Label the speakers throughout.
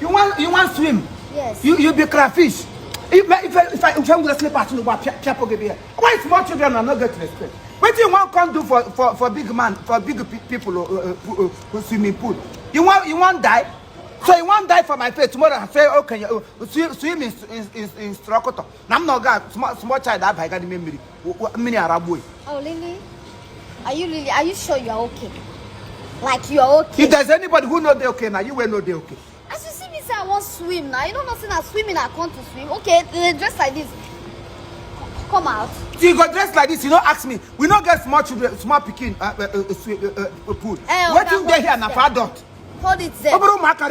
Speaker 1: You want swim?
Speaker 2: Yes.
Speaker 1: You be crayfish. If I'm going to sleep at you, why small children are not getting respect? What do you want to do for big man, for big people who swimming pool? You want die? So you want die for my face tomorrow and say, okay, swim in Strokoto. I'm not got small child I got memory. Many Arab boy.
Speaker 2: Oh, Lily? Are you sure you're okay? Like you're okay?
Speaker 1: If there's anybody who know they okay now, you will know they okay.
Speaker 2: As you see me say I want swim now. You don't know saying I'm swimming, I come to swim. Okay, they dress like this. Come out.
Speaker 1: So you go dress like this, you don't ask me. We don't get small children, small picking pool. What you there here now for adult?
Speaker 2: Hold it there. Enough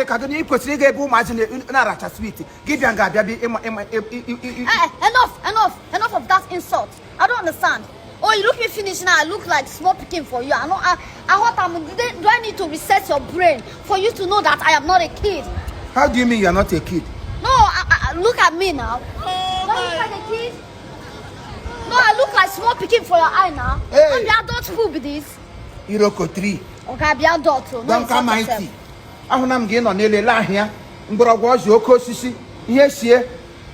Speaker 2: of that insult. I don't understand. Oh, you look me finish now. I look like small picking for you. Do I need to reset your brain for you to know that I am not a kid?
Speaker 1: How do you mean you are not a kid?
Speaker 2: No, look at me now. Don't look like a kid. No, I look like small picking for your eye now.
Speaker 1: Hey.
Speaker 2: Be adult who be this?
Speaker 1: Iroko 3.
Speaker 2: Okay, be adult.
Speaker 1: Don't come mighty. I'm getting on nearly la here. Mbrogos, Yoko Sisi. Yes, here.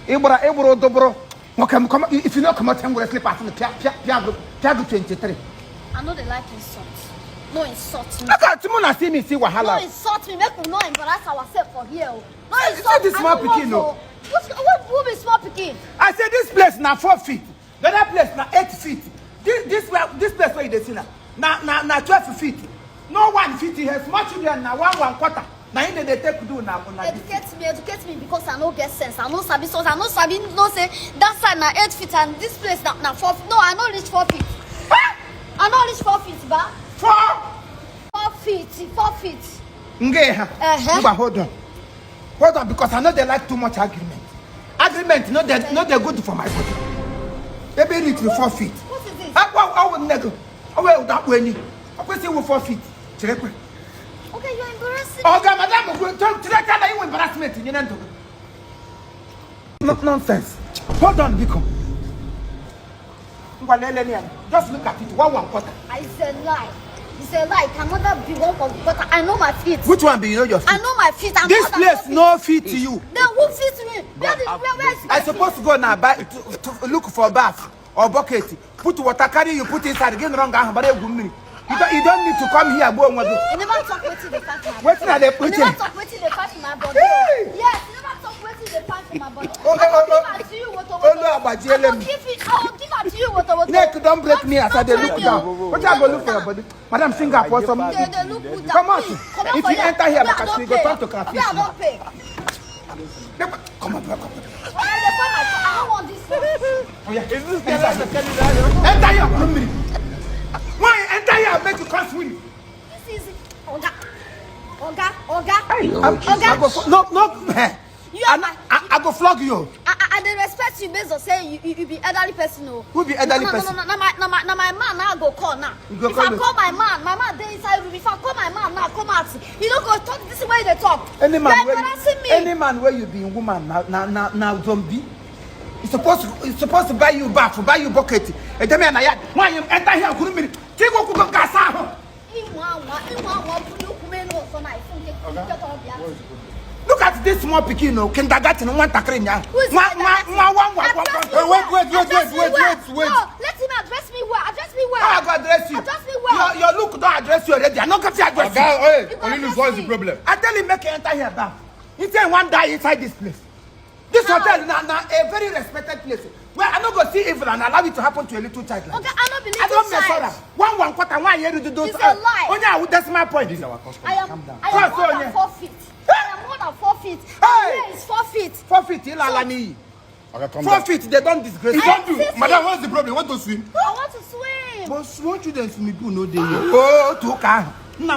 Speaker 1: Ebro Dobro. If you not come out and go sleep at the Piago 23.
Speaker 2: I know they like insults. No insult me.
Speaker 1: I can't see me see what
Speaker 2: No insult me. Make we not embarrass ourselves for here. No insult.
Speaker 1: This small picking, no.
Speaker 2: What be small picking?
Speaker 1: I said this place now 4 feet. The other place now 8 feet. This place where you see now 12 feet. No 1 feet here. Small children now 1/4. Now in they take do now.
Speaker 2: Educate me because I don't get sense. I know sabi so I know sabi no say that side now 8 feet and this place now 4 feet. No, I don't reach 4 feet. I don't reach 4 feet, ba. 4 feet. 4 feet.
Speaker 1: But hold on, because I know they like too much argument. No, they're good for my body. They be reach 4 feet.
Speaker 2: What is this?
Speaker 1: I would never. Well, that way, I can see 4 feet.
Speaker 2: Okay, you're embarrassing.
Speaker 1: Oh, God, madam, you embarrassment. You know, nonsense. Hold on, Biko. Just look at it. 1/4.
Speaker 2: It's a lie. It's a lie. It cannot be 1/4. I know my feet.
Speaker 1: Which one be you know your feet?
Speaker 2: I know my feet.
Speaker 1: This place no fit to you.
Speaker 2: Then who fits me? Where is my
Speaker 1: I supposed to go now to look for a bath or bucket. Put water, carry you put inside. Again wrong, but you don't need to come here.
Speaker 2: You never talk with the fact my
Speaker 1: body. You
Speaker 2: never talk with the fact my body.
Speaker 1: Hey.
Speaker 2: Yes, you never talk with the fact my body.
Speaker 1: Oh,
Speaker 2: I will give it to you what
Speaker 1: Neck, don't break me as I look down. What I go look for your body? Madam Singapore, some. Come on. If you enter here, because we go talk to crayfish.
Speaker 2: I don't pay.
Speaker 1: Come on.
Speaker 2: I don't want this.
Speaker 1: Oh, yeah. Is this enter here, room. Why enter here make you come swim?
Speaker 2: This is Oga.
Speaker 1: No. I go flog you.
Speaker 2: I dey respect you based on say you be elderly person.
Speaker 1: Who be elderly person?
Speaker 2: No, my man now go call now. If I call my man dey inside room. If I call my man now, come out. You don't go talk this way they talk. Any
Speaker 1: man where you be woman now zombie. It's supposed to buy you bath, buy you bucket. And then why you enter here? Couldn't be. Take go kasa. Look at this small pikino, kindergarten, one takrenya. Wait.
Speaker 2: No, let him address me well.
Speaker 1: How I go address you?
Speaker 2: Address me well.
Speaker 1: Your look don't address you already. I'm not going to address you.
Speaker 3: Hey, what is the problem?
Speaker 1: I tell him make you enter here back. He say one die inside this place. This hotel now a very respected place. Well, I'm not gonna see evil and allow it to happen to a little child like
Speaker 2: okay, I don't believe
Speaker 1: I don't mess around. 1/4 year to do.
Speaker 2: It's a lie.
Speaker 1: Oh, that's my point.
Speaker 3: This is our custom.
Speaker 2: I am more than 4 feet. I am more than 4 feet.
Speaker 1: Hey!
Speaker 2: Here is 4 feet.
Speaker 1: 4 feet, Ilalani. 4 feet, they don't disgrace.
Speaker 3: You don't do. Madam, what's the problem? You want to swim?
Speaker 2: I want to swim.
Speaker 1: But small children swimming pool no day. Oh, to car.
Speaker 2: Are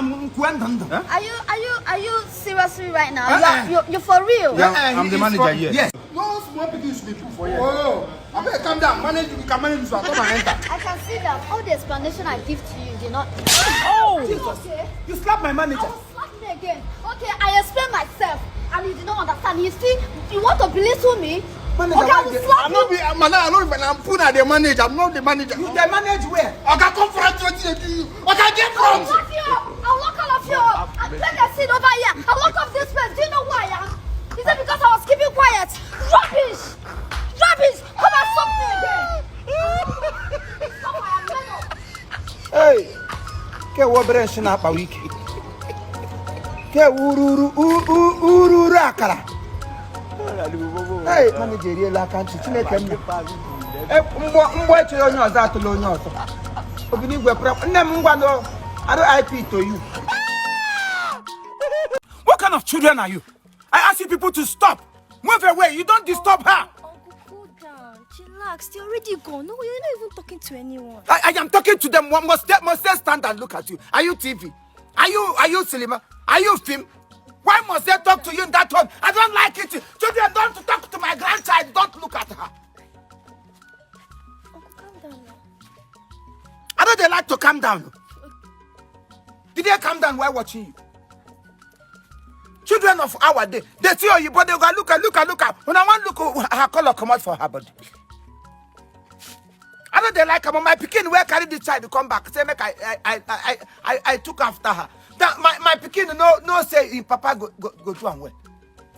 Speaker 2: you seriously right now? You're for real?
Speaker 3: Yeah, I'm the manager here.
Speaker 1: Yes.
Speaker 3: No small people should be put for here. Oh, I better calm down. You can manage this one. Come and enter.
Speaker 2: I can see that all the explanation I give to you did not.
Speaker 1: Oh!
Speaker 2: Okay.
Speaker 1: You slapped my manager.
Speaker 2: I will slap me again. Okay, I explained myself and you did not understand. You want to belittle me?
Speaker 1: Manager,
Speaker 2: okay, I will slap you.
Speaker 3: I'm put at the manager. I'm not the manager.
Speaker 1: You the manage where?
Speaker 3: Okay, confront you. Okay, get from.
Speaker 2: I'll lock all of you up. I'll take a seat over here. I'll lock up this place. Do you know who I am?
Speaker 1: wobere shina pa wiki. Ke uru akara. Hey, managerial account Chineke m. Mgbo eche onye ọzọ atụla onye ọzọ. Obinigwe pra nne m ngwa no RIP to you. What kind of children are you? I ask you people to stop. Move away. You don't disturb her.
Speaker 2: Uncle, cool down. Chillax. They're already gone. No, you're not even talking to anyone.
Speaker 1: I am talking to them. Must they stand and look at you? Are you TV? Are you cinema? Are you film? Why must they talk to you in that tone? I don't like it. Children don't talk to my grandchild. Don't look at her.
Speaker 2: Uncle, calm down now.
Speaker 1: I know they like to calm down. Did they calm down while watching you? Children of our day, they see you, but they go look at. When I want look, her color come out for her body. I know they like her. My pikin where carry this child to come back. Say make I took after her. That my pikin no say papa go to and where.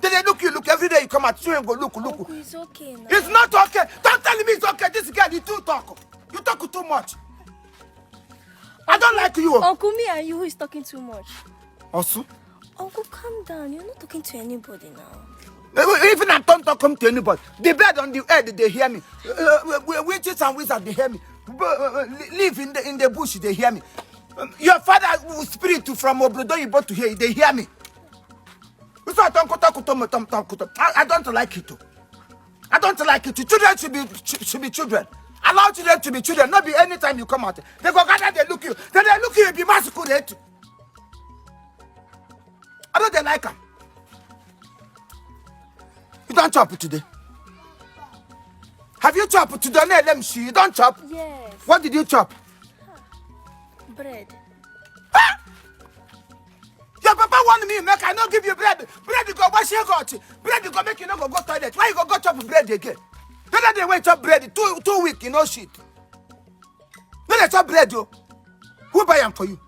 Speaker 1: Then they look every day you come at you and go look.
Speaker 2: Uncle, it's okay now.
Speaker 1: It's not okay. Don't tell me it's okay. This girl you too talk. You talk too much. I don't like you.
Speaker 2: Uncle, me and you who is talking too much.
Speaker 1: Also?
Speaker 2: Uncle, calm down. You're not talking to anybody now.
Speaker 1: Even I don't talk to anybody. The bed on the head, they hear me. Witches and wizards, they hear me. Live in the bush, they hear me. Your father spirit from Obrodo, you brought to hear, they hear me. I don't like it. I don't like it. Children should be children. Allow children to be children. Not be anytime you come out. They go gather, they look you. Then they look you, be masquerade. I don't they like them. You don't chop today. Have you chopped today? Let me see. You don't chop?
Speaker 2: Yes.
Speaker 1: What did you chop?
Speaker 2: Bread.
Speaker 1: Huh? Your papa want me make I not give you bread. Bread you go wash your got. Bread you go make you not go toilet. Why you go chop bread again? Then they wait chop bread 2 weeks, you know shit. Then they chop bread yo. Who buy them for you?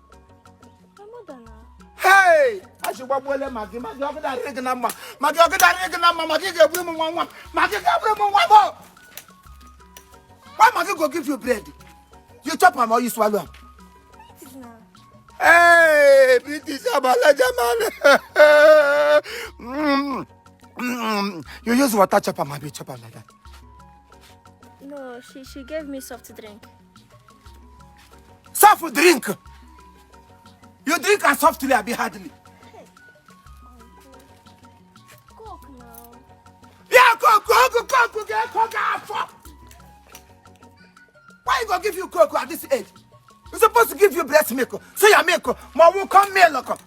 Speaker 2: My mother now.
Speaker 1: Hey! I should go well Maggi. Maggi over that rig number. Maggi over that rig number. Maggi give bring me one. Maggi give bring me one more. Why Maggi go give you bread? You chop them or you swallow them? Hey, British Abalaja man. You use water chopper, maybe chopper like that.
Speaker 2: No, she gave me soft drink.
Speaker 1: Soft drink. You drink and softly, I be hardly.
Speaker 2: Hey, Coke now.
Speaker 1: Yeah, Coke, get Coke. Why you gonna give you Coke at this age? You're supposed to give you breast milk. So your milk, ma won't come milk.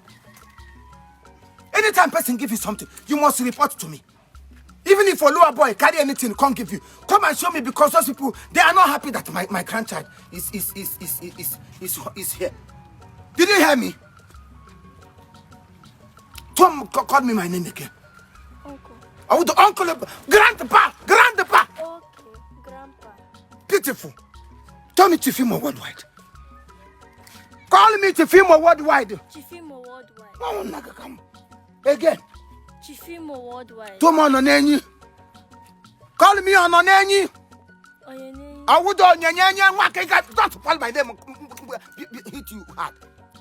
Speaker 1: Anytime person give you something, you must report to me. Even if a lower boy carry anything, can't give you. Come and show me because those people they are not happy that my grandchild is here. Did you hear me? Tom called me my name again.
Speaker 2: Uncle.
Speaker 1: I would uncle, grandpa.
Speaker 2: Okay, grandpa.
Speaker 1: Beautiful. Tell me Chiefimo worldwide. Call me Chiefimo worldwide.
Speaker 2: Chiefimo worldwide.
Speaker 1: Oh, naga come again.
Speaker 2: Chiefimo worldwide.
Speaker 1: Tom on any. Call me on any. I would on any one can get don't call my name. Hit you hard.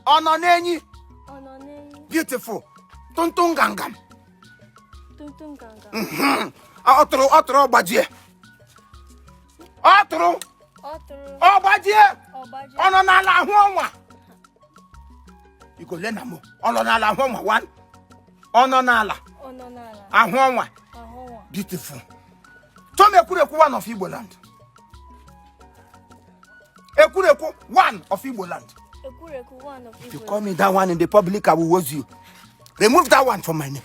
Speaker 1: On any. Beautiful. Tuntun gangam. Otro badie. Otro. Badie. Ononala huwa. You go learn more. Ononala huwa one. Ononala. Ahonwa. Beautiful. Tome Ekureku one of Igbo land. Ekureku one of Igbo land.
Speaker 2: Ekureku one of Igbo.
Speaker 1: If you call me that one in the public, I will woz you. Remove that one from my name.